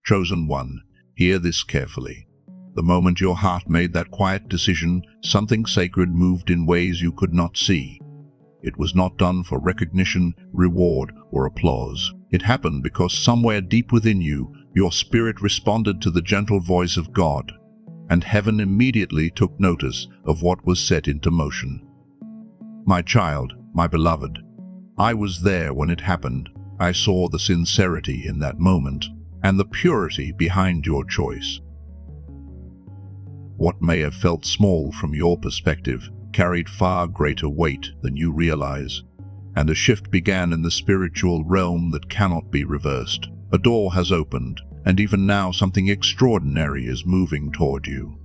Chosen one, hear this carefully. The moment your heart made that quiet decision, something sacred moved in ways you could not see. It was not done for recognition, reward, or applause. It happened because somewhere deep within you, your spirit responded to the gentle voice of God, and heaven immediately took notice of what was set into motion. My child, my beloved, I was there when it happened. I saw the sincerity in that moment, and the purity behind your choice. What may have felt small from your perspective carried far greater weight than you realize, and a shift began in the spiritual realm that cannot be reversed. A door has opened, and even now something extraordinary is moving toward you.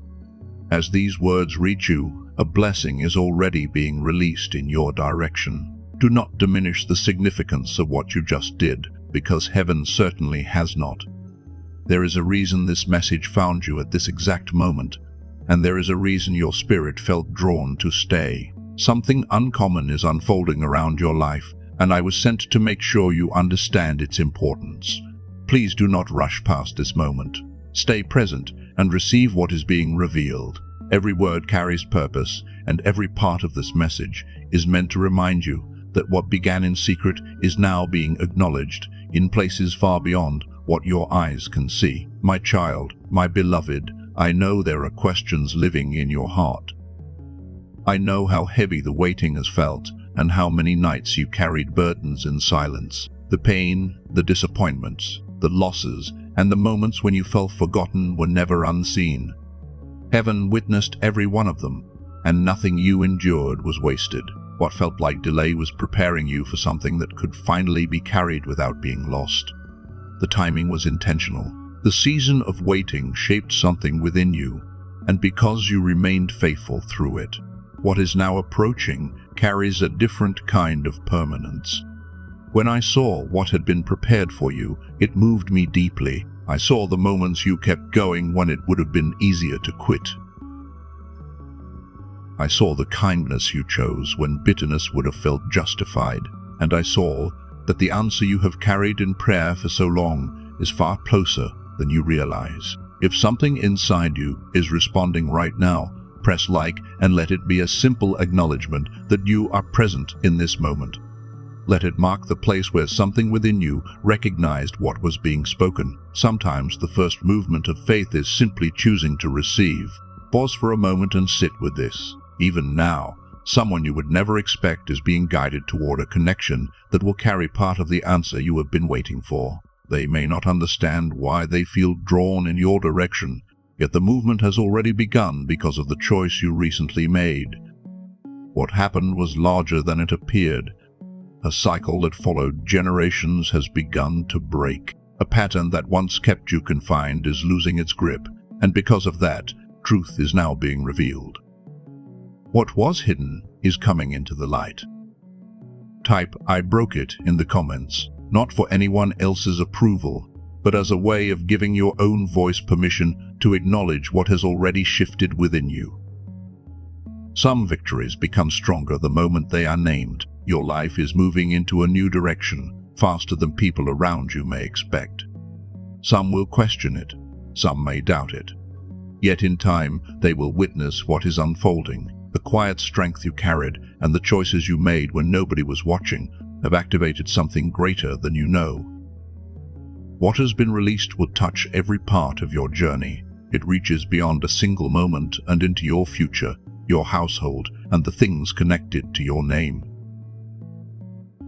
As these words reach you, a blessing is already being released in your direction. Do not diminish the significance of what you just did, because heaven certainly has not. There is a reason this message found you at this exact moment, and there is a reason your spirit felt drawn to stay. Something uncommon is unfolding around your life, and I was sent to make sure you understand its importance. Please do not rush past this moment. Stay present and receive what is being revealed. Every word carries purpose, and every part of this message is meant to remind you that what began in secret is now being acknowledged in places far beyond what your eyes can see. My child, my beloved, I know there are questions living in your heart. I know how heavy the waiting has felt, and how many nights you carried burdens in silence. The pain, the disappointments, the losses, and the moments when you felt forgotten were never unseen. Heaven witnessed every one of them, and nothing you endured was wasted. What felt like delay was preparing you for something that could finally be carried without being lost. The timing was intentional. The season of waiting shaped something within you, and because you remained faithful through it, what is now approaching carries a different kind of permanence. When I saw what had been prepared for you, it moved me deeply. I saw the moments you kept going when it would have been easier to quit. I saw the kindness you chose when bitterness would have felt justified, and I saw that the answer you have carried in prayer for so long is far closer than you realize. If something inside you is responding right now, press like and let it be a simple acknowledgement that you are present in this moment. Let it mark the place where something within you recognized what was being spoken. Sometimes the first movement of faith is simply choosing to receive. Pause for a moment and sit with this. Even now, someone you would never expect is being guided toward a connection that will carry part of the answer you have been waiting for. They may not understand why they feel drawn in your direction, yet the movement has already begun because of the choice you recently made. What happened was larger than it appeared. A cycle that followed generations has begun to break. A pattern that once kept you confined is losing its grip, and because of that, truth is now being revealed. What was hidden is coming into the light. Type "I broke it" in the comments, not for anyone else's approval, but as a way of giving your own voice permission to acknowledge what has already shifted within you. Some victories become stronger the moment they are named. Your life is moving into a new direction, faster than people around you may expect. Some will question it, some may doubt it. Yet in time, they will witness what is unfolding. The quiet strength you carried and the choices you made when nobody was watching have activated something greater than you know. What has been released will touch every part of your journey. It reaches beyond a single moment and into your future, your household, and the things connected to your name.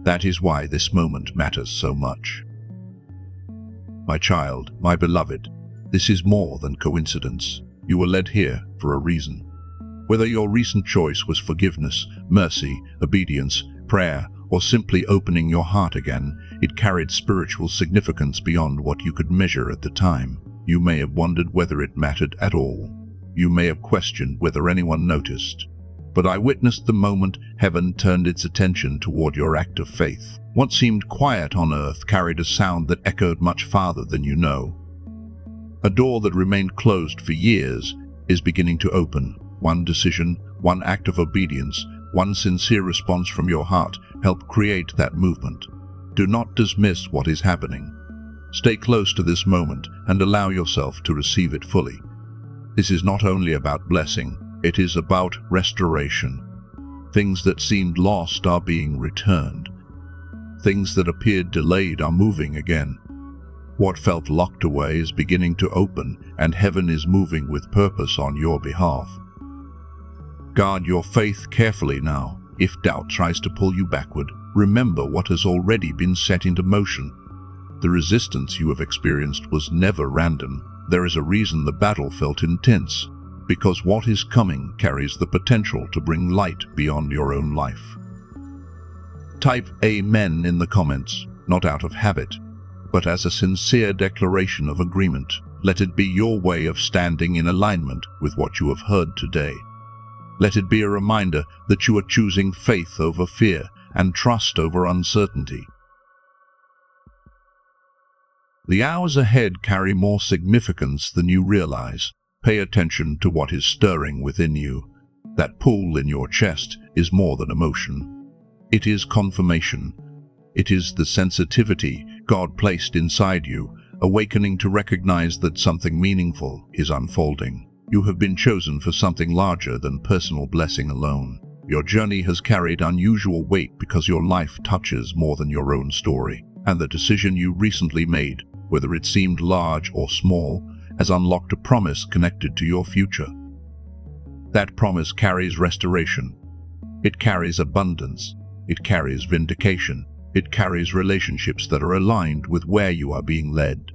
That is why this moment matters so much. My child, my beloved, this is more than coincidence. You were led here for a reason. Whether your recent choice was forgiveness, mercy, obedience, prayer, or simply opening your heart again, it carried spiritual significance beyond what you could measure at the time. You may have wondered whether it mattered at all. You may have questioned whether anyone noticed. But I witnessed the moment heaven turned its attention toward your act of faith. What seemed quiet on earth carried a sound that echoed much farther than you know. A door that remained closed for years is beginning to open. One decision, one act of obedience, one sincere response from your heart help create that movement. Do not dismiss what is happening. Stay close to this moment and allow yourself to receive it fully. This is not only about blessing, it is about restoration. Things that seemed lost are being returned. Things that appeared delayed are moving again. What felt locked away is beginning to open, and heaven is moving with purpose on your behalf. Guard your faith carefully now. If doubt tries to pull you backward, remember what has already been set into motion. The resistance you have experienced was never random. There is a reason the battle felt intense, because what is coming carries the potential to bring light beyond your own life. Type Amen in the comments, not out of habit, but as a sincere declaration of agreement. Let it be your way of standing in alignment with what you have heard today. Let it be a reminder that you are choosing faith over fear and trust over uncertainty. The hours ahead carry more significance than you realize. Pay attention to what is stirring within you. That pull in your chest is more than emotion. It is confirmation. It is the sensitivity God placed inside you, awakening to recognize that something meaningful is unfolding. You have been chosen for something larger than personal blessing alone. Your journey has carried unusual weight because your life touches more than your own story, and the decision you recently made, whether it seemed large or small, has unlocked a promise connected to your future. That promise carries restoration. It carries abundance. It carries vindication. It carries relationships that are aligned with where you are being led.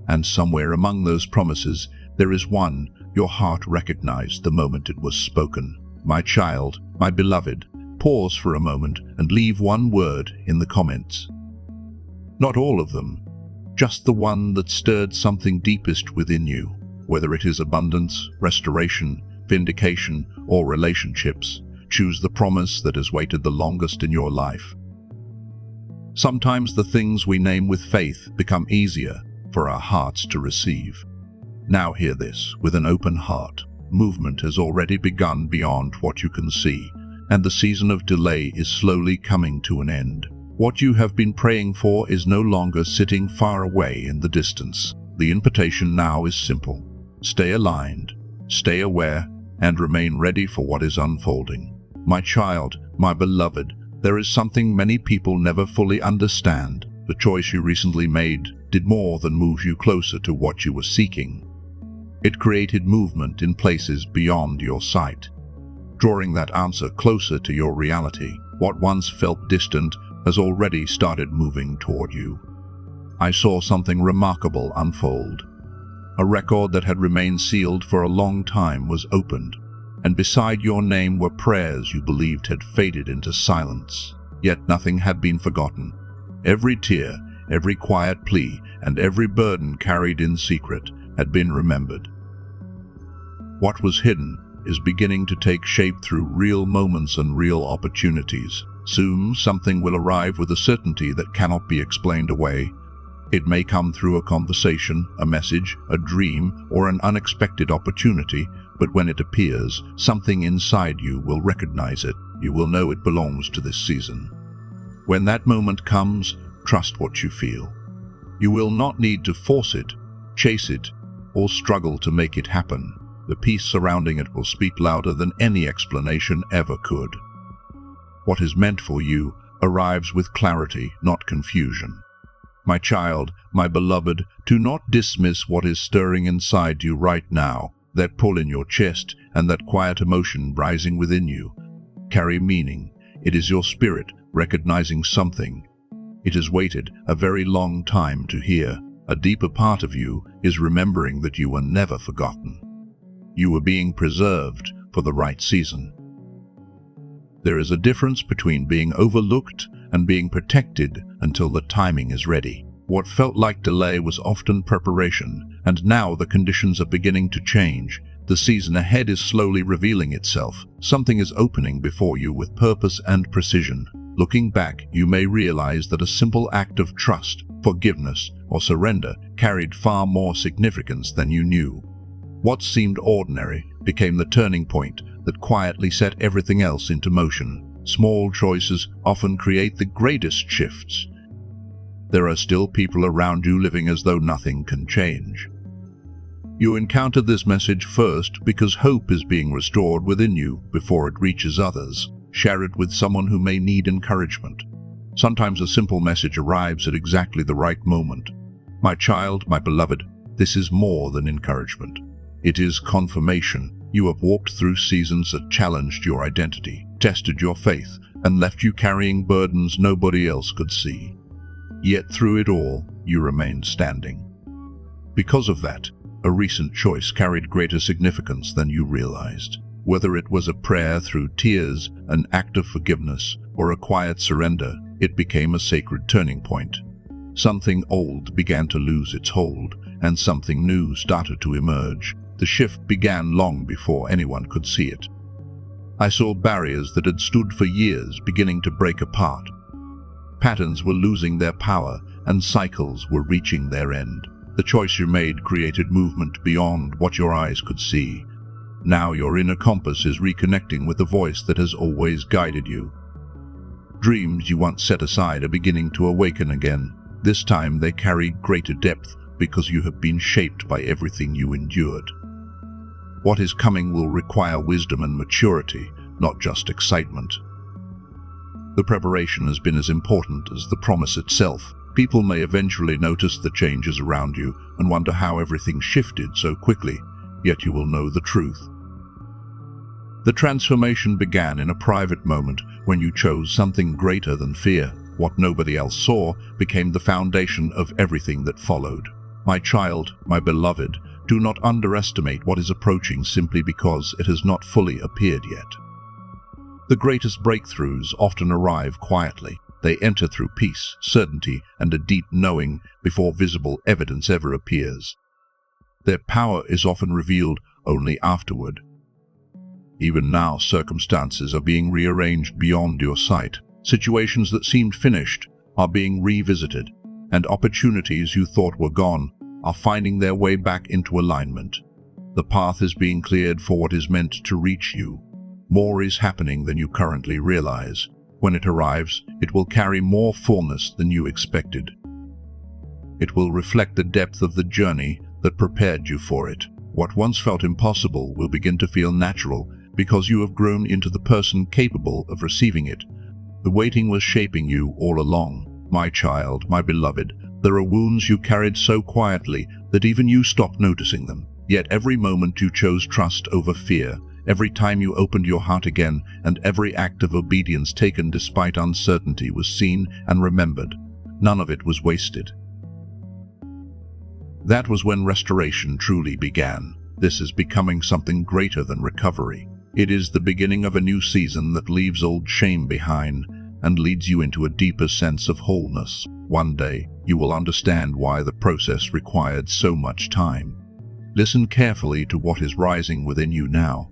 And somewhere among those promises, there is one your heart recognized the moment it was spoken. My child, my beloved, pause for a moment and leave one word in the comments. Not all of them, just the one that stirred something deepest within you, whether it is abundance, restoration, vindication, or relationships. Choose the promise that has waited the longest in your life. Sometimes the things we name with faith become easier for our hearts to receive. Now hear this with an open heart. Movement has already begun beyond what you can see, and the season of delay is slowly coming to an end. What you have been praying for is no longer sitting far away in the distance. The invitation now is simple. Stay aligned, stay aware, and remain ready for what is unfolding. My child, my beloved, there is something many people never fully understand. The choice you recently made did more than move you closer to what you were seeking. It created movement in places beyond your sight, drawing that answer closer to your reality. What once felt distant has already started moving toward you. I saw something remarkable unfold. A record that had remained sealed for a long time was opened, and beside your name were prayers you believed had faded into silence. Yet nothing had been forgotten. Every tear, every quiet plea, and every burden carried in secret had been remembered. What was hidden is beginning to take shape through real moments and real opportunities. Soon, something will arrive with a certainty that cannot be explained away. It may come through a conversation, a message, a dream, or an unexpected opportunity, but when it appears, something inside you will recognize it. You will know it belongs to this season. When that moment comes, trust what you feel. You will not need to force it, chase it, or struggle to make it happen. The peace surrounding it will speak louder than any explanation ever could. What is meant for you arrives with clarity, not confusion. My child, my beloved, do not dismiss what is stirring inside you right now. That pull in your chest and that quiet emotion rising within you carry meaning. It is your spirit recognizing something. It has waited a very long time to hear. A deeper part of you is remembering that you were never forgotten. You were being preserved for the right season. There is a difference between being overlooked and being protected until the timing is ready. What felt like delay was often preparation, and now the conditions are beginning to change. The season ahead is slowly revealing itself. Something is opening before you with purpose and precision. Looking back, you may realize that a simple act of trust, forgiveness, or surrender carried far more significance than you knew. What seemed ordinary became the turning point that quietly set everything else into motion. Small choices often create the greatest shifts. there are still people around you living as though nothing can change. You encountered this message first because hope is being restored within you before it reaches others. Share it with someone who may need encouragement. Sometimes a simple message arrives at exactly the right moment. My child, my beloved, this is more than encouragement. It is confirmation. You have walked through seasons that challenged your identity, tested your faith, and left you carrying burdens nobody else could see. Yet through it all, you remained standing. Because of that, a recent choice carried greater significance than you realized. Whether it was a prayer through tears, an act of forgiveness, or a quiet surrender, it became a sacred turning point. Something old began to lose its hold, and something new started to emerge. The shift began long before anyone could see it. I saw barriers that had stood for years beginning to break apart. Patterns were losing their power, and cycles were reaching their end. The choice you made created movement beyond what your eyes could see. Now your inner compass is reconnecting with the voice that has always guided you. Dreams you once set aside are beginning to awaken again. This time they carry greater depth because you have been shaped by everything you endured. What is coming will require wisdom and maturity, not just excitement. The preparation has been as important as the promise itself. People may eventually notice the changes around you and wonder how everything shifted so quickly, yet you will know the truth. The transformation began in a private moment when you chose something greater than fear. What nobody else saw became the foundation of everything that followed. My child, my beloved, do not underestimate what is approaching simply because it has not fully appeared yet. The greatest breakthroughs often arrive quietly. They enter through peace, certainty, and a deep knowing before visible evidence ever appears. Their power is often revealed only afterward. Even now, circumstances are being rearranged beyond your sight. Situations that seemed finished are being revisited, and opportunities you thought were gone are finding their way back into alignment. The path is being cleared for what is meant to reach you. More is happening than you currently realize. When it arrives, it will carry more fullness than you expected. It will reflect the depth of the journey that prepared you for it. What once felt impossible will begin to feel natural because you have grown into the person capable of receiving it. The waiting was shaping you all along. My child, my beloved, there are wounds you carried so quietly that even you stopped noticing them. Yet every moment you chose trust over fear, every time you opened your heart again, and every act of obedience taken despite uncertainty was seen and remembered. None of it was wasted. That was when restoration truly began. This is becoming something greater than recovery. It is the beginning of a new season that leaves old shame behind and leads you into a deeper sense of wholeness. One day, you will understand why the process required so much time. Listen carefully to what is rising within you now.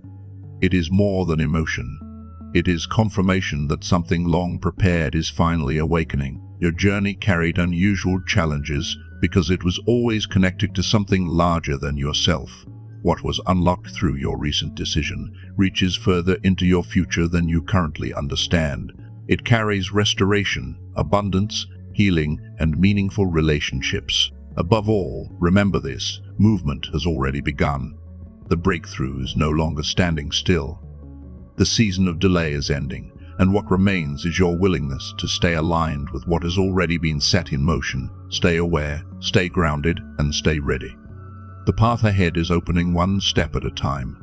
It is more than emotion. It is confirmation that something long prepared is finally awakening. Your journey carried unusual challenges because it was always connected to something larger than yourself. What was unlocked through your recent decision reaches further into your future than you currently understand. It carries restoration, abundance, healing, and meaningful relationships. Above all, remember this: movement has already begun. The breakthrough is no longer standing still. The season of delay is ending, and what remains is your willingness to stay aligned with what has already been set in motion. Stay aware, stay grounded, and stay ready. The path ahead is opening one step at a time.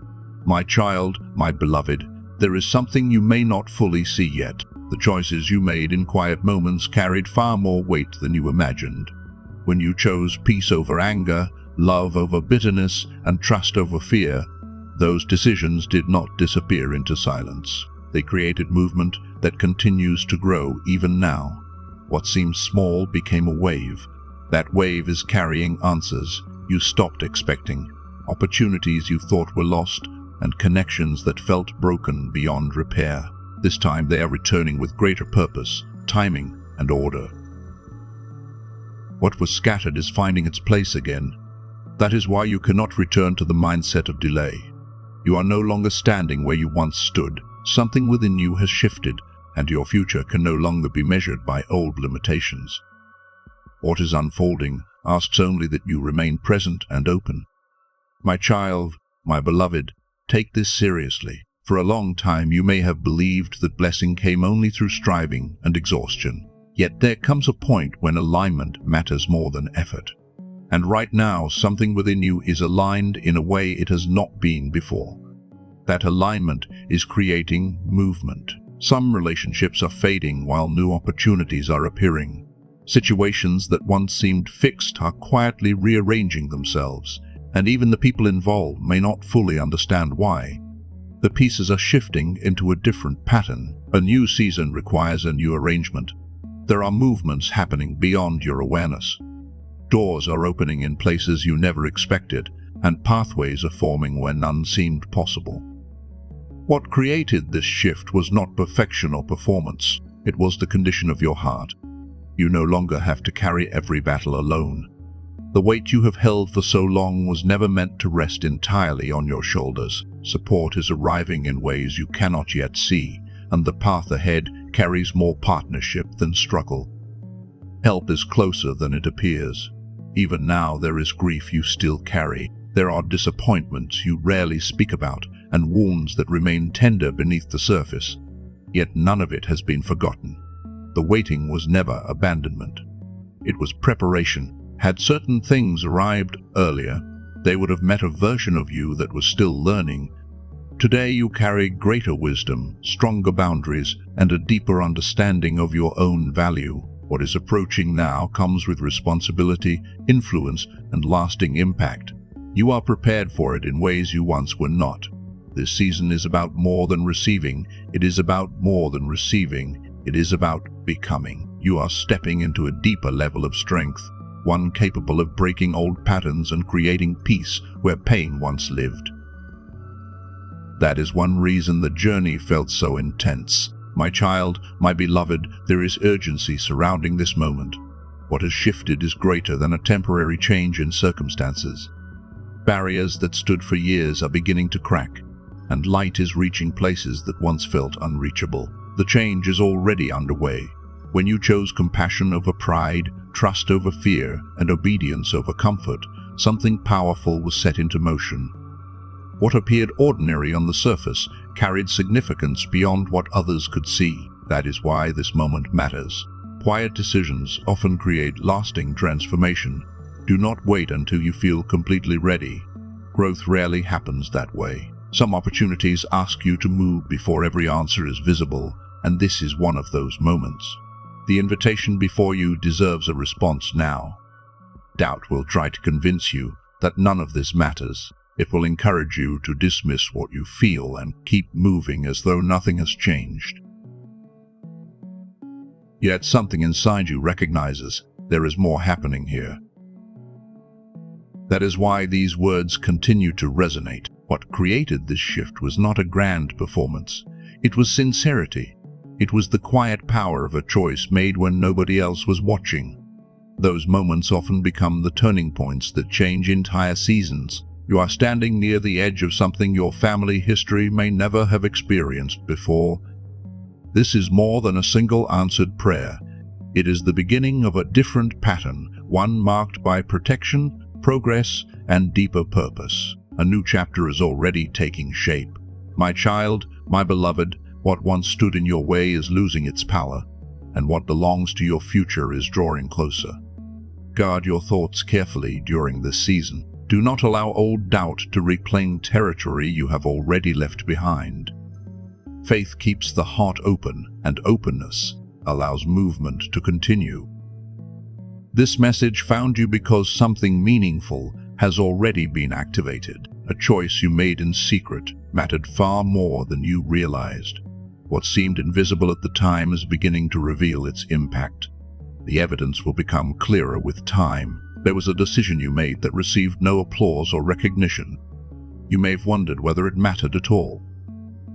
My child, my beloved, there is something you may not fully see yet. The choices you made in quiet moments carried far more weight than you imagined. When you chose peace over anger, love over bitterness, and trust over fear, those decisions did not disappear into silence. They created movement that continues to grow even now. What seemed small became a wave. That wave is carrying answers you stopped expecting, opportunities you thought were lost, and connections that felt broken beyond repair. This time they are returning with greater purpose, timing, and order. What was scattered is finding its place again. That is why you cannot return to the mindset of delay. You are no longer standing where you once stood. Something within you has shifted, and your future can no longer be measured by old limitations. What is unfolding asks only that you remain present and open. My child, my beloved, take this seriously. For a long time you may have believed that blessing came only through striving and exhaustion. Yet there comes a point when alignment matters more than effort. And right now, something within you is aligned in a way it has not been before. That alignment is creating movement. Some relationships are fading while new opportunities are appearing. Situations that once seemed fixed are quietly rearranging themselves, and even the people involved may not fully understand why. The pieces are shifting into a different pattern. A new season requires a new arrangement. There are movements happening beyond your awareness. Doors are opening in places you never expected, and pathways are forming where none seemed possible. What created this shift was not perfection or performance. It was the condition of your heart. You no longer have to carry every battle alone. The weight you have held for so long was never meant to rest entirely on your shoulders. Support is arriving in ways you cannot yet see, and the path ahead carries more partnership than struggle. Help is closer than it appears. Even now there is grief you still carry. There are disappointments you rarely speak about, and wounds that remain tender beneath the surface. Yet none of it has been forgotten. The waiting was never abandonment. It was preparation. Had certain things arrived earlier, they would have met a version of you that was still learning. Today you carry greater wisdom, stronger boundaries, and a deeper understanding of your own value. What is approaching now comes with responsibility, influence, and lasting impact. You are prepared for it in ways you once were not. This season is about more than receiving. It is about more than receiving. It is about becoming. You are stepping into a deeper level of strength, one capable of breaking old patterns and creating peace where pain once lived. That is one reason the journey felt so intense. My child, my beloved, there is urgency surrounding this moment. What has shifted is greater than a temporary change in circumstances. Barriers that stood for years are beginning to crack, and light is reaching places that once felt unreachable. The change is already underway. When you chose compassion over pride, trust over fear, and obedience over comfort, something powerful was set into motion. What appeared ordinary on the surface carried significance beyond what others could see. That is why this moment matters. Quiet decisions often create lasting transformation. Do not wait until you feel completely ready. Growth rarely happens that way. Some opportunities ask you to move before every answer is visible, and this is one of those moments. The invitation before you deserves a response now. Doubt will try to convince you that none of this matters. It will encourage you to dismiss what you feel and keep moving as though nothing has changed. Yet something inside you recognizes there is more happening here. That is why these words continue to resonate. What created this shift was not a grand performance. It was sincerity. It was the quiet power of a choice made when nobody else was watching. Those moments often become the turning points that change entire seasons. You are standing near the edge of something your family history may never have experienced before. This is more than a single answered prayer. It is the beginning of a different pattern, one marked by protection, progress, and deeper purpose. A new chapter is already taking shape. My child, my beloved, what once stood in your way is losing its power, and what belongs to your future is drawing closer. Guard your thoughts carefully during this season. Do not allow old doubt to reclaim territory you have already left behind. Faith keeps the heart open, and openness allows movement to continue. This message found you because something meaningful has already been activated. A choice you made in secret mattered far more than you realized. What seemed invisible at the time is beginning to reveal its impact. The evidence will become clearer with time. There was a decision you made that received no applause or recognition. You may have wondered whether it mattered at all.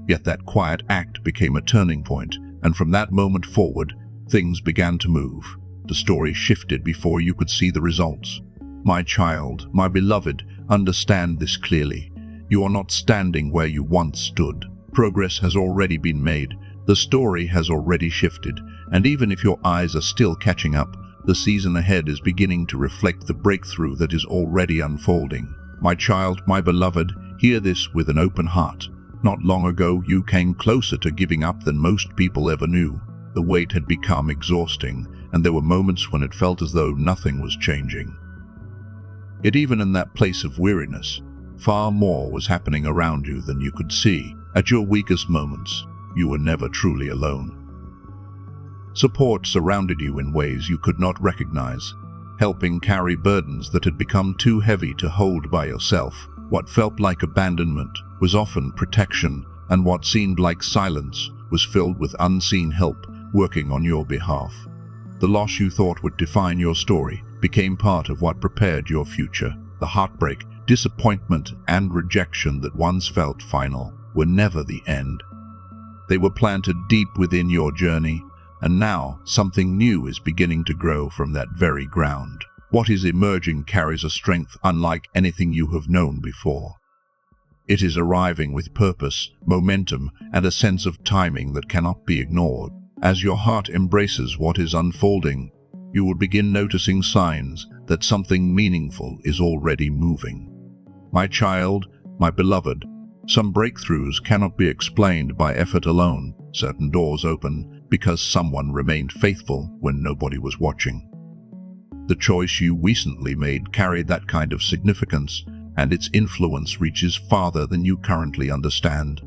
Yet that quiet act became a turning point, and from that moment forward, things began to move. The story shifted before you could see the results. My child, my beloved, understand this clearly. You are not standing where you once stood. Progress has already been made. The story has already shifted, and even if your eyes are still catching up, The season ahead is beginning to reflect the breakthrough that is already unfolding. My child, my beloved, hear this with an open heart. Not long ago, you came closer to giving up than most people ever knew. The weight had become exhausting, and there were moments when it felt as though nothing was changing. Yet even in that place of weariness, far more was happening around you than you could see. At your weakest moments, you were never truly alone. Support surrounded you in ways you could not recognize, helping carry burdens that had become too heavy to hold by yourself. What felt like abandonment was often protection, and what seemed like silence was filled with unseen help working on your behalf. The loss you thought would define your story became part of what prepared your future. The heartbreak, disappointment, and rejection that once felt final were never the end. They were planted deep within your journey, and now something new is beginning to grow from that very ground. What is emerging carries a strength unlike anything you have known before. It is arriving with purpose, momentum, and a sense of timing that cannot be ignored. As your heart embraces what is unfolding, you will begin noticing signs that something meaningful is already moving. My child, my beloved, some breakthroughs cannot be explained by effort alone. Certain doors open because someone remained faithful when nobody was watching. The choice you recently made carried that kind of significance, and its influence reaches farther than you currently understand.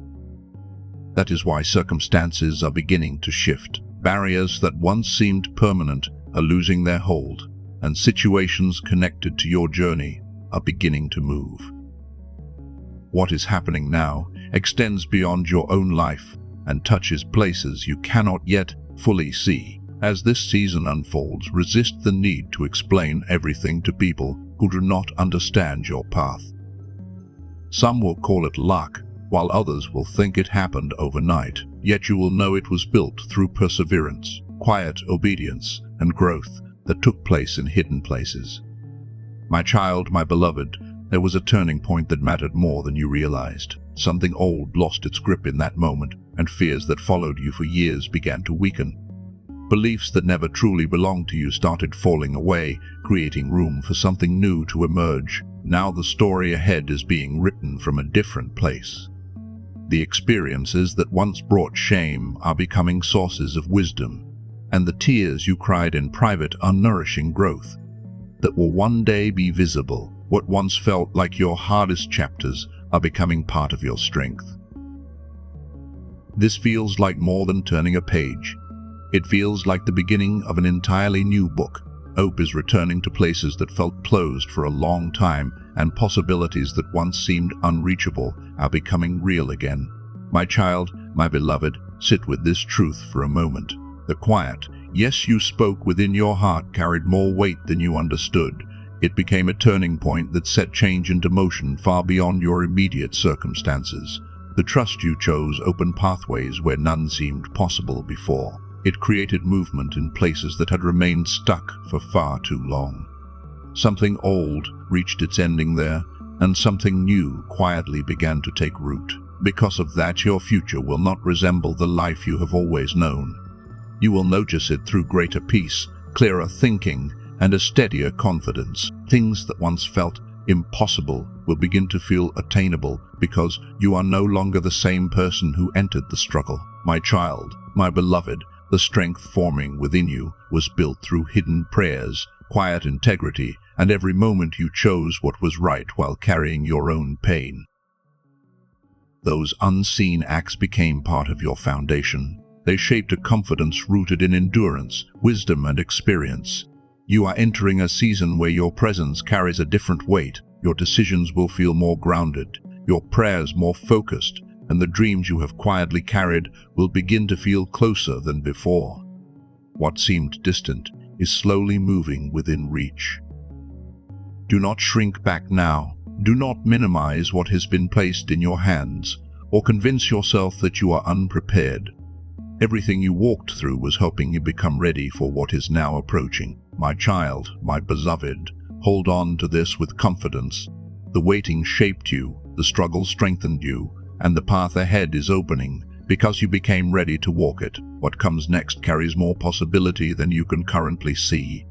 That is why circumstances are beginning to shift. Barriers that once seemed permanent are losing their hold, and situations connected to your journey are beginning to move. What is happening now extends beyond your own life and touches places you cannot yet fully see. As this season unfolds, resist the need to explain everything to people who do not understand your path. Some will call it luck, while others will think it happened overnight. Yet you will know it was built through perseverance, quiet obedience, and growth that took place in hidden places. My child, my beloved, there was a turning point that mattered more than you realized. Something old lost its grip in that moment, and fears that followed you for years began to weaken. Beliefs that never truly belonged to you started falling away, creating room for something new to emerge. Now the story ahead is being written from a different place. The experiences that once brought shame are becoming sources of wisdom, and the tears you cried in private are nourishing growth that will one day be visible. What once felt like your hardest chapters are becoming part of your strength. This feels like more than turning a page. It feels like the beginning of an entirely new book. Hope is returning to places that felt closed for a long time, and possibilities that once seemed unreachable are becoming real again. My child, my beloved, sit with this truth for a moment. The quiet, yes you spoke within your heart carried more weight than you understood. It became a turning point that set change into motion far beyond your immediate circumstances. The trust you chose opened pathways where none seemed possible before. It created movement in places that had remained stuck for far too long. Something old reached its ending there, and something new quietly began to take root. Because of that, your future will not resemble the life you have always known. You will notice it through greater peace, clearer thinking, and a steadier confidence. Things that once felt impossible will begin to feel attainable because you are no longer the same person who entered the struggle. My child, my beloved, the strength forming within you was built through hidden prayers, quiet integrity, and every moment you chose what was right while carrying your own pain. Those unseen acts became part of your foundation. They shaped a confidence rooted in endurance, wisdom, and experience. You are entering a season where your presence carries a different weight. Your decisions will feel more grounded, your prayers more focused, and the dreams you have quietly carried will begin to feel closer than before. What seemed distant is slowly moving within reach. Do not shrink back now. Do not minimize what has been placed in your hands, or convince yourself that you are unprepared. Everything you walked through was helping you become ready for what is now approaching. My child, my beloved, hold on to this with confidence. The waiting shaped you, the struggle strengthened you, and the path ahead is opening because you became ready to walk it. What comes next carries more possibility than you can currently see.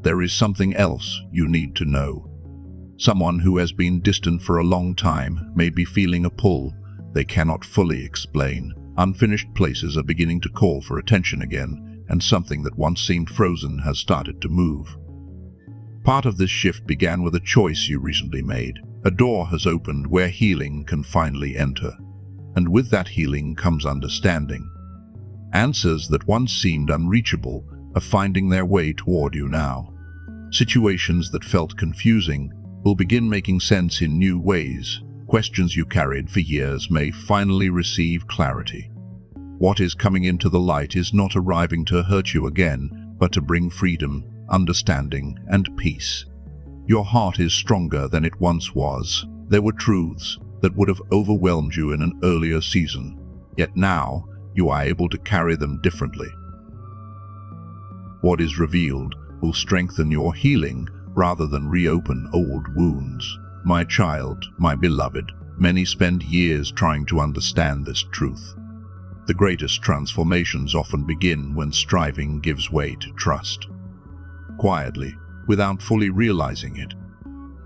there is something else you need to know. Someone who has been distant for a long time may be feeling a pull they cannot fully explain. Unfinished places are beginning to call for attention again, and something that once seemed frozen has started to move. Part of this shift began with a choice you recently made. A door has opened where healing can finally enter. And with that healing comes understanding. Answers that once seemed unreachable are finding their way toward you now. Situations that felt confusing will begin making sense in new ways. Questions you carried for years may finally receive clarity. What is coming into the light is not arriving to hurt you again, but to bring freedom, understanding, and peace. Your heart is stronger than it once was. There were truths that would have overwhelmed you in an earlier season, yet now you are able to carry them differently. What is revealed will strengthen your healing rather than reopen old wounds. My child, my beloved, many spend years trying to understand this truth. The greatest transformations often begin when striving gives way to trust. Quietly, without fully realizing it,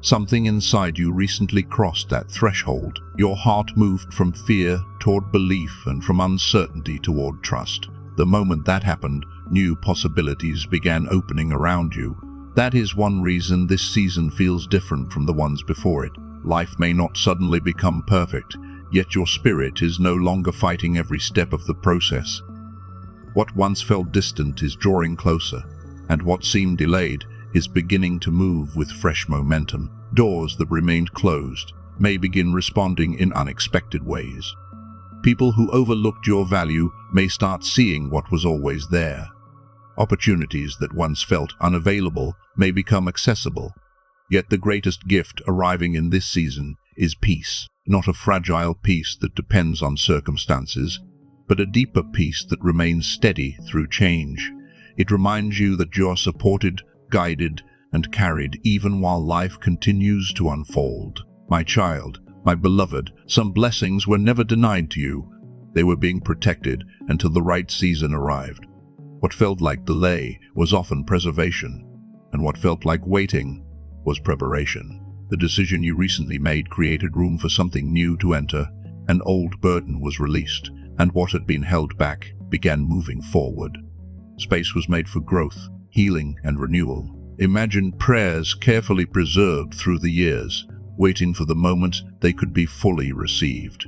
something inside you recently crossed that threshold. Your heart moved from fear toward belief and from uncertainty toward trust. The moment that happened, new possibilities began opening around you. That is one reason this season feels different from the ones before it. Life may not suddenly become perfect, yet your spirit is no longer fighting every step of the process. What once felt distant is drawing closer, and what seemed delayed is beginning to move with fresh momentum. Doors that remained closed may begin responding in unexpected ways. People who overlooked your value may start seeing what was always there. Opportunities that once felt unavailable may become accessible. Yet the greatest gift arriving in this season is peace, not a fragile peace that depends on circumstances, but a deeper peace that remains steady through change. It reminds you that you are supported, guided, and carried even while life continues to unfold. My child, my beloved, some blessings were never denied to you. They were being protected until the right season arrived. What felt like delay was often preservation, and what felt like waiting was preparation. The decision you recently made created room for something new to enter. An old burden was released, and what had been held back began moving forward. Space was made for growth, healing, and renewal. Imagine prayers carefully preserved through the years, waiting for the moment they could be fully received.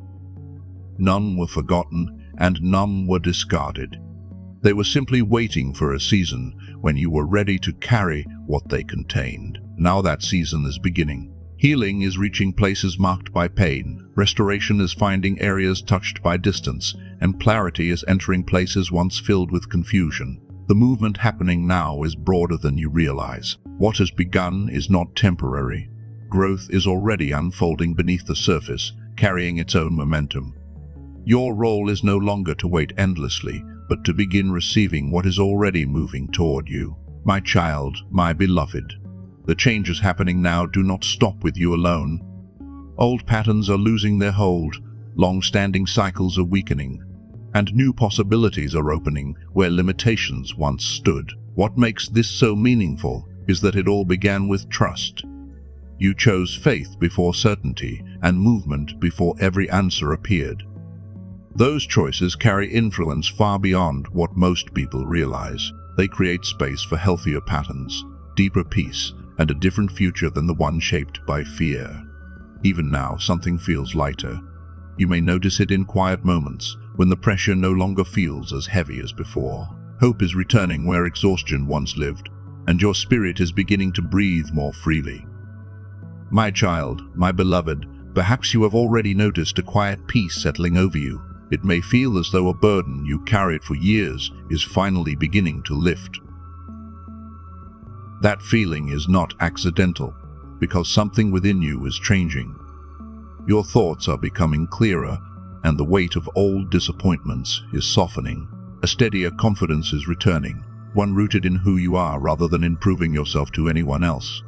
None were forgotten, and none were discarded. They were simply waiting for a season when you were ready to carry what they contained. Now that season is beginning. Healing is reaching places marked by pain, restoration is finding areas touched by distance, and clarity is entering places once filled with confusion. The movement happening now is broader than you realize. What has begun is not temporary. Growth is already unfolding beneath the surface, carrying its own momentum. Your role is no longer to wait endlessly, but to begin receiving what is already moving toward you. My child, my beloved, the changes happening now do not stop with you alone. Old patterns are losing their hold, long-standing cycles are weakening, and new possibilities are opening where limitations once stood. What makes this so meaningful is that it all began with trust. You chose faith before certainty and movement before every answer appeared. Those choices carry influence far beyond what most people realize. They create space for healthier patterns, deeper peace, and a different future than the one shaped by fear. Even now, something feels lighter. You may notice it in quiet moments, when the pressure no longer feels as heavy as before. Hope is returning where exhaustion once lived, and your spirit is beginning to breathe more freely. My child, my beloved, perhaps you have already noticed a quiet peace settling over you. It may feel as though a burden you carried for years is finally beginning to lift. That feeling is not accidental, because something within you is changing. Your thoughts are becoming clearer, and the weight of old disappointments is softening. A steadier confidence is returning, one rooted in who you are rather than in proving yourself to anyone else.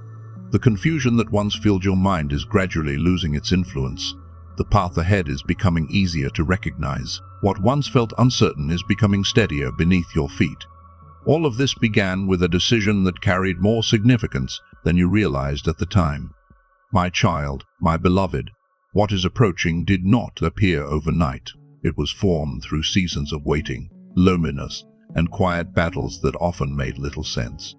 The confusion that once filled your mind is gradually losing its influence. The path ahead is becoming easier to recognize. What once felt uncertain is becoming steadier beneath your feet. All of this began with a decision that carried more significance than you realized at the time. My child, my beloved, what is approaching did not appear overnight. It was formed through seasons of waiting, loneliness, and quiet battles that often made little sense.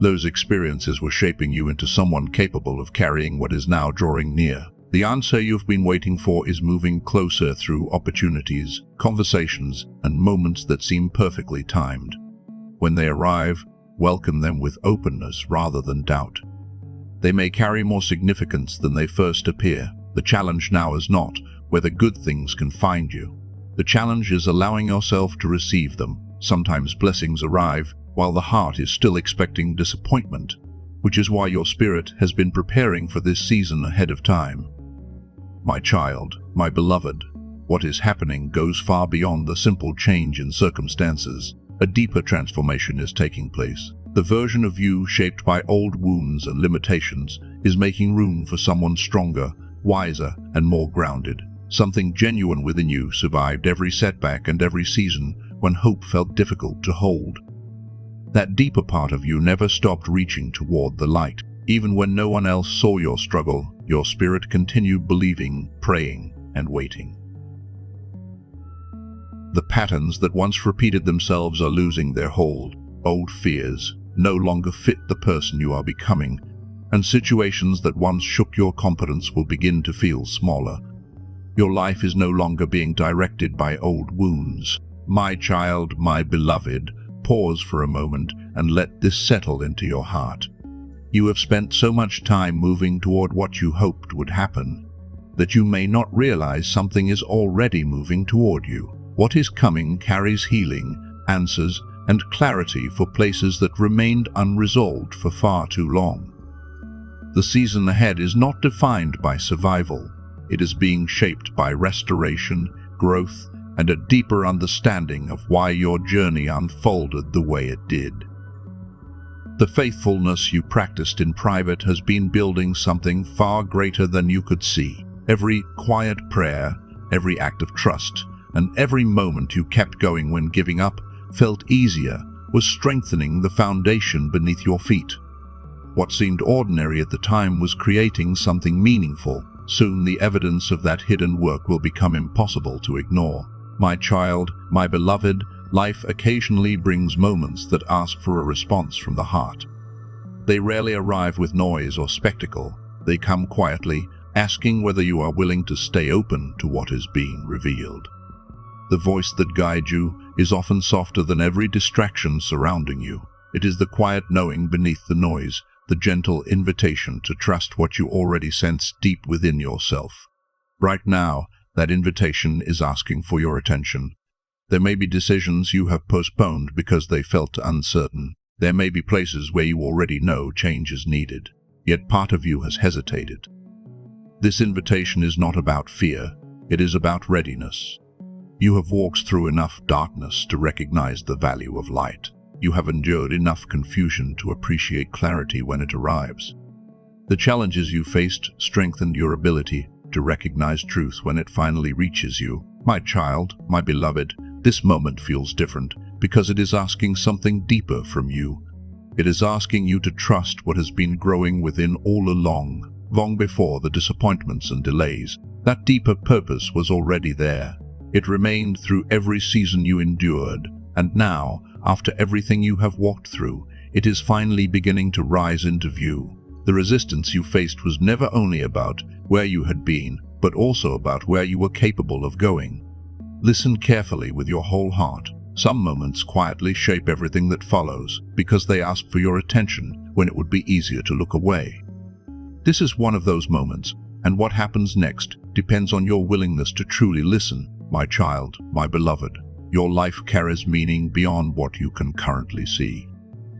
Those experiences were shaping you into someone capable of carrying what is now drawing near. The answer you've been waiting for is moving closer through opportunities, conversations, and moments that seem perfectly timed. When they arrive, welcome them with openness rather than doubt. They may carry more significance than they first appear. The challenge now is not whether good things can find you. The challenge is allowing yourself to receive them. Sometimes blessings arrive while the heart is still expecting disappointment, which is why your spirit has been preparing for this season ahead of time. My child, my beloved, what is happening goes far beyond the simple change in circumstances. A deeper transformation is taking place. The version of you shaped by old wounds and limitations is making room for someone stronger, wiser, and more grounded. Something genuine within you survived every setback and every season when hope felt difficult to hold. That deeper part of you never stopped reaching toward the light. Even when no one else saw your struggle, your spirit continued believing, praying, and waiting. The patterns that once repeated themselves are losing their hold. Old fears no longer fit the person you are becoming, and situations that once shook your confidence will begin to feel smaller. Your life is no longer being directed by old wounds. My child, my beloved, pause for a moment and let this settle into your heart. You have spent so much time moving toward what you hoped would happen that you may not realize something is already moving toward you. What is coming carries healing, answers, and clarity for places that remained unresolved for far too long. The season ahead is not defined by survival. It is being shaped by restoration, growth, and a deeper understanding of why your journey unfolded the way it did. The faithfulness you practiced in private has been building something far greater than you could see. Every quiet prayer, every act of trust, and every moment you kept going when giving up felt easier was strengthening the foundation beneath your feet. What seemed ordinary at the time was creating something meaningful. Soon the evidence of that hidden work will become impossible to ignore. My child, my beloved, life occasionally brings moments that ask for a response from the heart. They rarely arrive with noise or spectacle. They come quietly, asking whether you are willing to stay open to what is being revealed. The voice that guides you is often softer than every distraction surrounding you. It is the quiet knowing beneath the noise, the gentle invitation to trust what you already sense deep within yourself. Right now, that invitation is asking for your attention. There may be decisions you have postponed because they felt uncertain. There may be places where you already know change is needed, yet part of you has hesitated. This invitation is not about fear, it is about readiness. You have walked through enough darkness to recognize the value of light. You have endured enough confusion to appreciate clarity when it arrives. The challenges you faced strengthened your ability to recognize truth when it finally reaches you. My child, my beloved, this moment feels different because it is asking something deeper from you. It is asking you to trust what has been growing within all along, long before the disappointments and delays. That deeper purpose was already there. It remained through every season you endured, and now, after everything you have walked through, it is finally beginning to rise into view. The resistance you faced was never only about where you had been, but also about where you were capable of going. Listen carefully with your whole heart. Some moments quietly shape everything that follows, because they ask for your attention when it would be easier to look away. This is one of those moments, and what happens next depends on your willingness to truly listen. My child, my beloved, your life carries meaning beyond what you can currently see.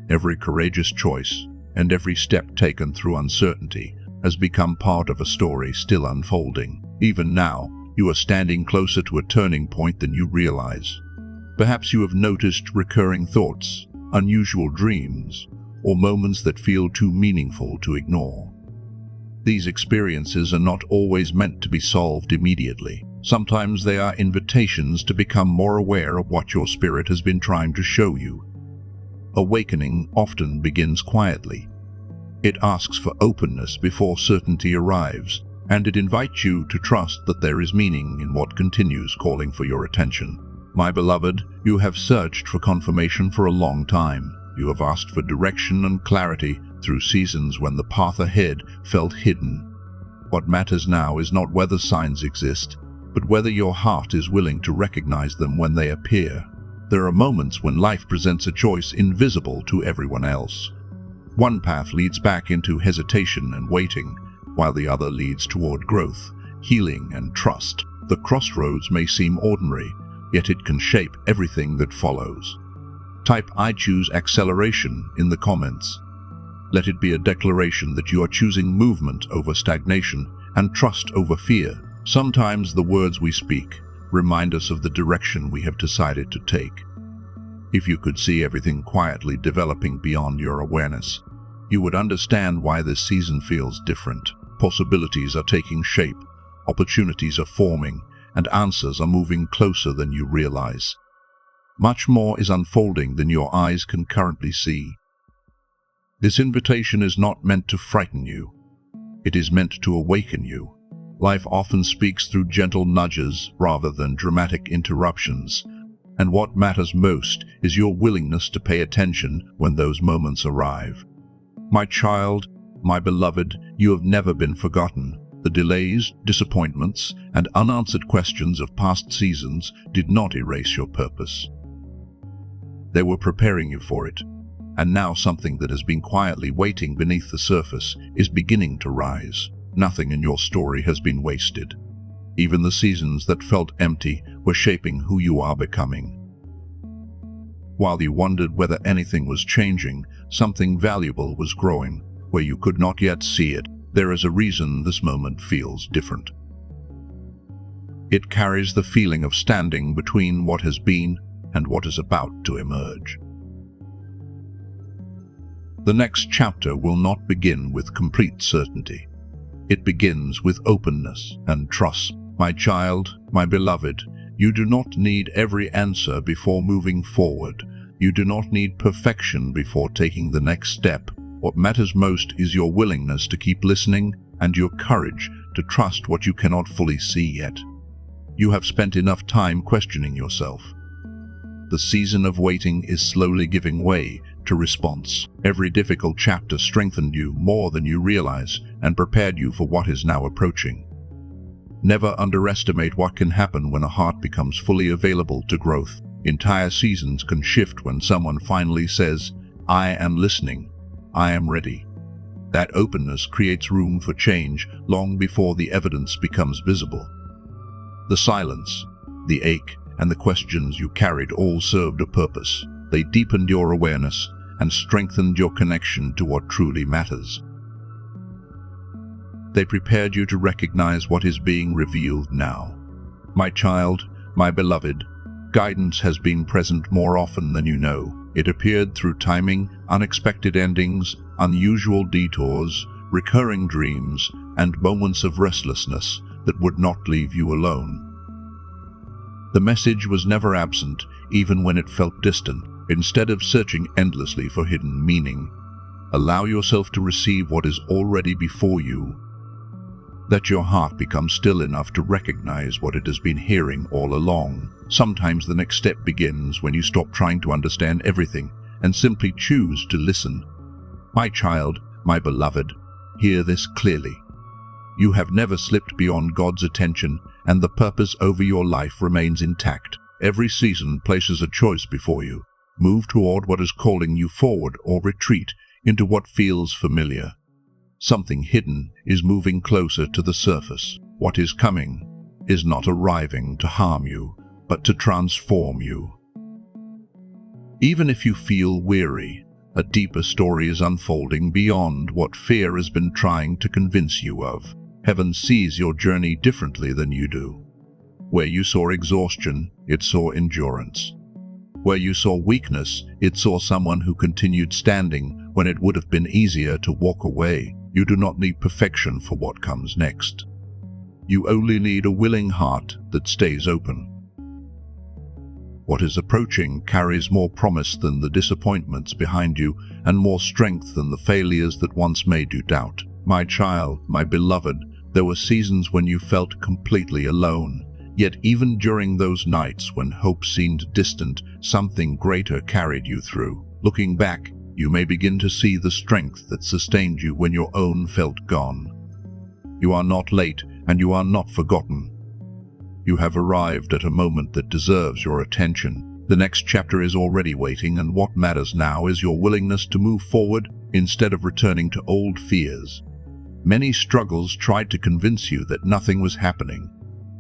Every courageous choice and every step taken through uncertainty has become part of a story still unfolding. Even now, you are standing closer to a turning point than you realize. Perhaps you have noticed recurring thoughts, unusual dreams, or moments that feel too meaningful to ignore. These experiences are not always meant to be solved immediately. Sometimes they are invitations to become more aware of what your spirit has been trying to show you. Awakening often begins quietly. It asks for openness before certainty arrives, and it invites you to trust that there is meaning in what continues calling for your attention. My beloved, you have searched for confirmation for a long time. You have asked for direction and clarity through seasons when the path ahead felt hidden. What matters now is not whether signs exist, but whether your heart is willing to recognize them when they appear. There are moments when life presents a choice invisible to everyone else. One path leads back into hesitation and waiting, while the other leads toward growth, healing, and trust. The crossroads may seem ordinary, yet it can shape everything that follows. Type "I choose acceleration" in the comments. Let it be a declaration that you are choosing movement over stagnation and trust over fear. Sometimes the words we speak remind us of the direction we have decided to take. If you could see everything quietly developing beyond your awareness, you would understand why this season feels different. Possibilities are taking shape, opportunities are forming, and answers are moving closer than you realize. Much more is unfolding than your eyes can currently see. This invitation is not meant to frighten you. It is meant to awaken you. Life often speaks through gentle nudges rather than dramatic interruptions, and what matters most is your willingness to pay attention when those moments arrive. My child, my beloved, you have never been forgotten. The delays, disappointments, and unanswered questions of past seasons did not erase your purpose. They were preparing you for it, and now something that has been quietly waiting beneath the surface is beginning to rise. Nothing in your story has been wasted. Even the seasons that felt empty were shaping who you are becoming. While you wondered whether anything was changing, something valuable was growing. Where you could not yet see it, there is a reason this moment feels different. It carries the feeling of standing between what has been and what is about to emerge. The next chapter will not begin with complete certainty. It begins with openness and trust. My child, my beloved, you do not need every answer before moving forward. You do not need perfection before taking the next step. What matters most is your willingness to keep listening and your courage to trust what you cannot fully see yet. You have spent enough time questioning yourself. The season of waiting is slowly giving way to response. Every difficult chapter strengthened you more than you realize and prepared you for what is now approaching. Never underestimate what can happen when a heart becomes fully available to growth. Entire seasons can shift when someone finally says, "I am listening, I am ready." That openness creates room for change long before the evidence becomes visible. The silence, the ache, and the questions you carried all served a purpose. They deepened your awareness and strengthened your connection to what truly matters. They prepared you to recognize what is being revealed now. My child, my beloved, guidance has been present more often than you know. It appeared through timing, unexpected endings, unusual detours, recurring dreams, and moments of restlessness that would not leave you alone. The message was never absent, even when it felt distant. Instead of searching endlessly for hidden meaning, allow yourself to receive what is already before you. Let your heart become still enough to recognize what it has been hearing all along. Sometimes the next step begins when you stop trying to understand everything and simply choose to listen. My child, my beloved, hear this clearly. You have never slipped beyond God's attention, and the purpose over your life remains intact. Every season places a choice before you. Move toward what is calling you forward or retreat into what feels familiar. Something hidden is moving closer to the surface. What is coming is not arriving to harm you, but to transform you. Even if you feel weary, a deeper story is unfolding beyond what fear has been trying to convince you of. Heaven sees your journey differently than you do. Where you saw exhaustion, it saw endurance. Where you saw weakness, it saw someone who continued standing when it would have been easier to walk away. You do not need perfection for what comes next. You only need a willing heart that stays open. What is approaching carries more promise than the disappointments behind you, and more strength than the failures that once made you doubt. My child, my beloved, there were seasons when you felt completely alone. Yet even during those nights when hope seemed distant, something greater carried you through. Looking back, you may begin to see the strength that sustained you when your own felt gone. You are not late, and you are not forgotten. You have arrived at a moment that deserves your attention. The next chapter is already waiting, and what matters now is your willingness to move forward instead of returning to old fears. Many struggles tried to convince you that nothing was happening.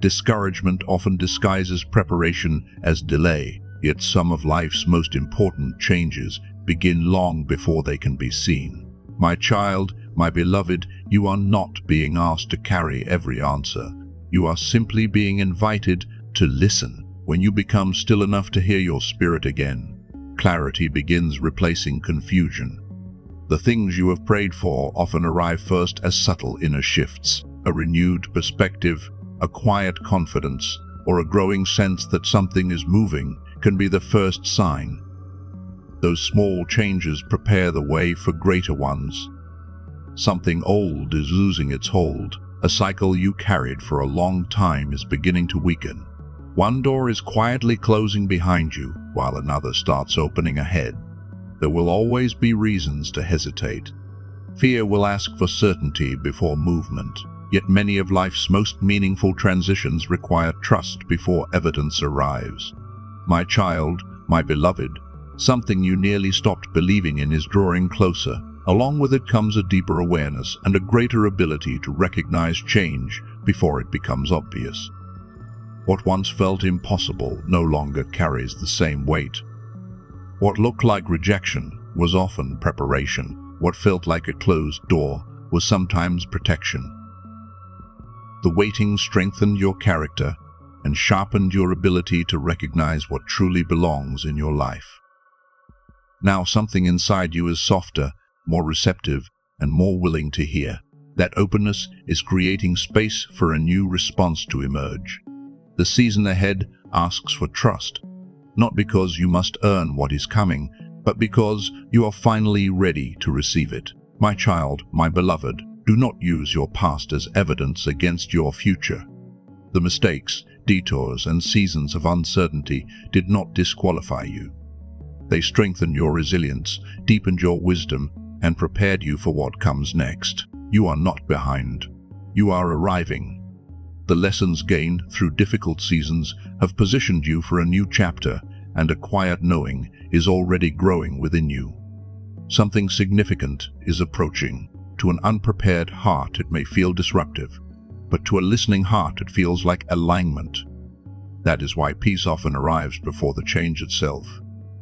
Discouragement often disguises preparation as delay, yet some of life's most important changes begin long before they can be seen. My child, my beloved, you are not being asked to carry every answer. You are simply being invited to listen. When you become still enough to hear your spirit again, clarity begins replacing confusion. The things you have prayed for often arrive first as subtle inner shifts. A renewed perspective, a quiet confidence, or a growing sense that something is moving can be the first sign. Those small changes prepare the way for greater ones. Something old is losing its hold. A cycle you carried for a long time is beginning to weaken. One door is quietly closing behind you, while another starts opening ahead. There will always be reasons to hesitate. Fear will ask for certainty before movement. Yet many of life's most meaningful transitions require trust before evidence arrives. My child, my beloved, something you nearly stopped believing in is drawing closer. Along with it comes a deeper awareness and a greater ability to recognize change before it becomes obvious. What once felt impossible no longer carries the same weight. What looked like rejection was often preparation. What felt like a closed door was sometimes protection. The waiting strengthened your character and sharpened your ability to recognize what truly belongs in your life. Now something inside you is softer, more receptive, and more willing to hear. That openness is creating space for a new response to emerge. The season ahead asks for trust, not because you must earn what is coming, but because you are finally ready to receive it. My child, my beloved, do not use your past as evidence against your future. The mistakes, detours, and seasons of uncertainty did not disqualify you. They strengthened your resilience, deepened your wisdom, and prepared you for what comes next. You are not behind. You are arriving. The lessons gained through difficult seasons have positioned you for a new chapter, and a quiet knowing is already growing within you. Something significant is approaching. To an unprepared heart, it may feel disruptive, but to a listening heart, it feels like alignment. That is why peace often arrives before the change itself.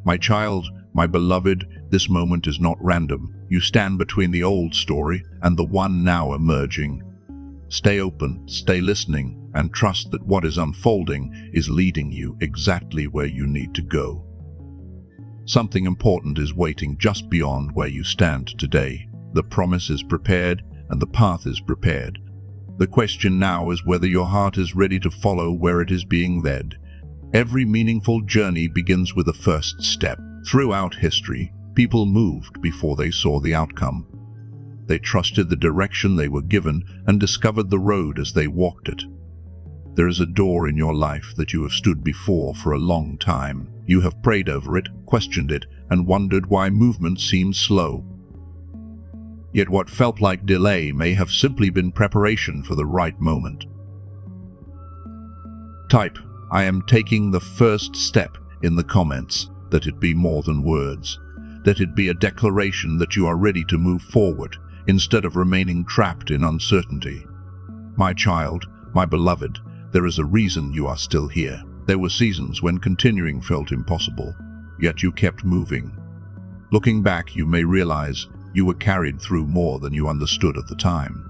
My child, my beloved, this moment is not random. You stand between the old story and the one now emerging. Stay open, stay listening, and trust that what is unfolding is leading you exactly where you need to go. Something important is waiting just beyond where you stand today. The promise is prepared, and the path is prepared. The question now is whether your heart is ready to follow where it is being led. Every meaningful journey begins with a first step. Throughout history, people moved before they saw the outcome. They trusted the direction they were given and discovered the road as they walked it. There is a door in your life that you have stood before for a long time. You have prayed over it, questioned it, and wondered why movement seemed slow. Yet what felt like delay may have simply been preparation for the right moment. Type, "I am taking the first step" in the comments. Let it be more than words. Let it be a declaration that you are ready to move forward instead of remaining trapped in uncertainty. My child, my beloved, there is a reason you are still here. There were seasons when continuing felt impossible, yet you kept moving. Looking back, you may realize you were carried through more than you understood at the time.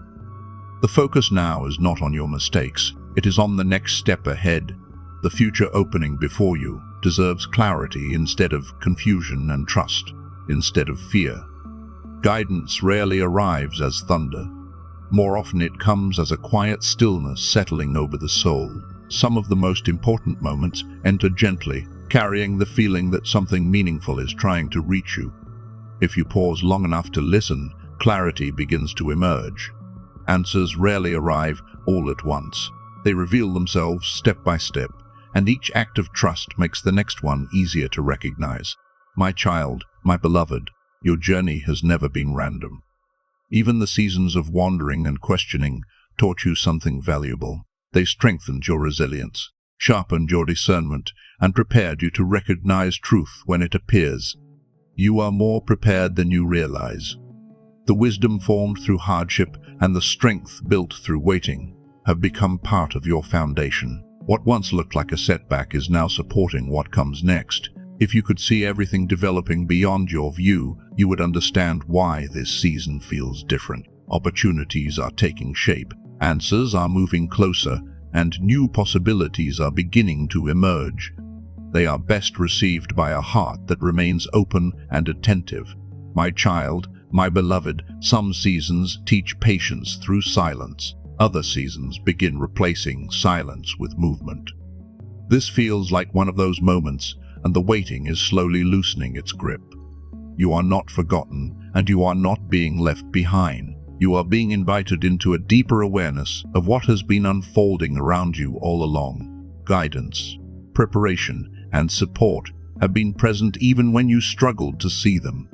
The focus now is not on your mistakes, it is on the next step ahead. The future opening before you deserves clarity instead of confusion, and trust instead of fear. Guidance rarely arrives as thunder. More often it comes as a quiet stillness settling over the soul. Some of the most important moments enter gently, carrying the feeling that something meaningful is trying to reach you. If you pause long enough to listen, clarity begins to emerge. Answers rarely arrive all at once. They reveal themselves step by step, and each act of trust makes the next one easier to recognize. My child, my beloved, your journey has never been random. Even the seasons of wandering and questioning taught you something valuable. They strengthened your resilience, sharpened your discernment, and prepared you to recognize truth when it appears. You are more prepared than you realize. The wisdom formed through hardship and the strength built through waiting have become part of your foundation. What once looked like a setback is now supporting what comes next. If you could see everything developing beyond your view, you would understand why this season feels different. Opportunities are taking shape, answers are moving closer, and new possibilities are beginning to emerge. They are best received by a heart that remains open and attentive. My child, my beloved, some seasons teach patience through silence. Other seasons begin replacing silence with movement. This feels like one of those moments, and the waiting is slowly loosening its grip. You are not forgotten, and you are not being left behind. You are being invited into a deeper awareness of what has been unfolding around you all along. Guidance, preparation, and support have been present even when you struggled to see them.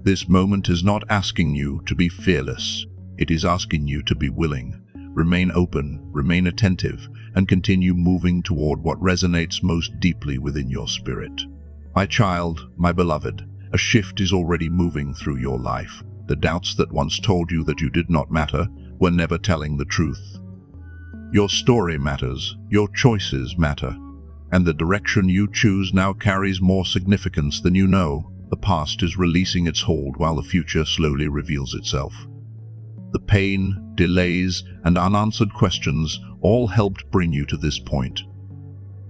This moment is not asking you to be fearless. It is asking you to be willing. Remain open, remain attentive, and continue moving toward what resonates most deeply within your spirit. My child, my beloved, a shift is already moving through your life. The doubts that once told you that you did not matter were never telling the truth. Your story matters, your choices matter, and the direction you choose now carries more significance than you know. The past is releasing its hold while the future slowly reveals itself. The pain, delays, and unanswered questions all helped bring you to this point.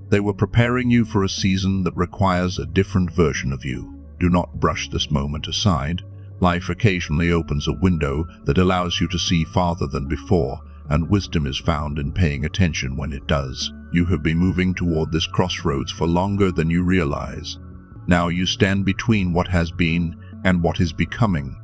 They were preparing you for a season that requires a different version of you. Do not brush this moment aside. Life occasionally opens a window that allows you to see farther than before, and wisdom is found in paying attention when it does. You have been moving toward this crossroads for longer than you realize. Now you stand between what has been and what is becoming.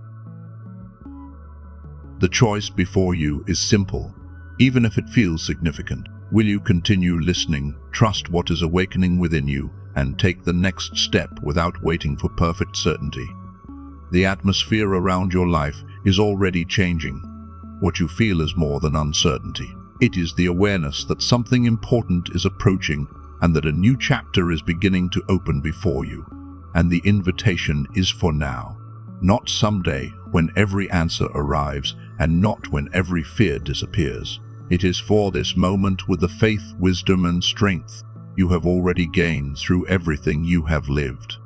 The choice before you is simple, even if it feels significant. Will you continue listening, trust what is awakening within you, and take the next step without waiting for perfect certainty? The atmosphere around your life is already changing. What you feel is more than uncertainty. It is the awareness that something important is approaching and that a new chapter is beginning to open before you. And the invitation is for now, not someday when every answer arrives, and not when every fear disappears. It is for this moment with the faith, wisdom, and strength you have already gained through everything you have lived.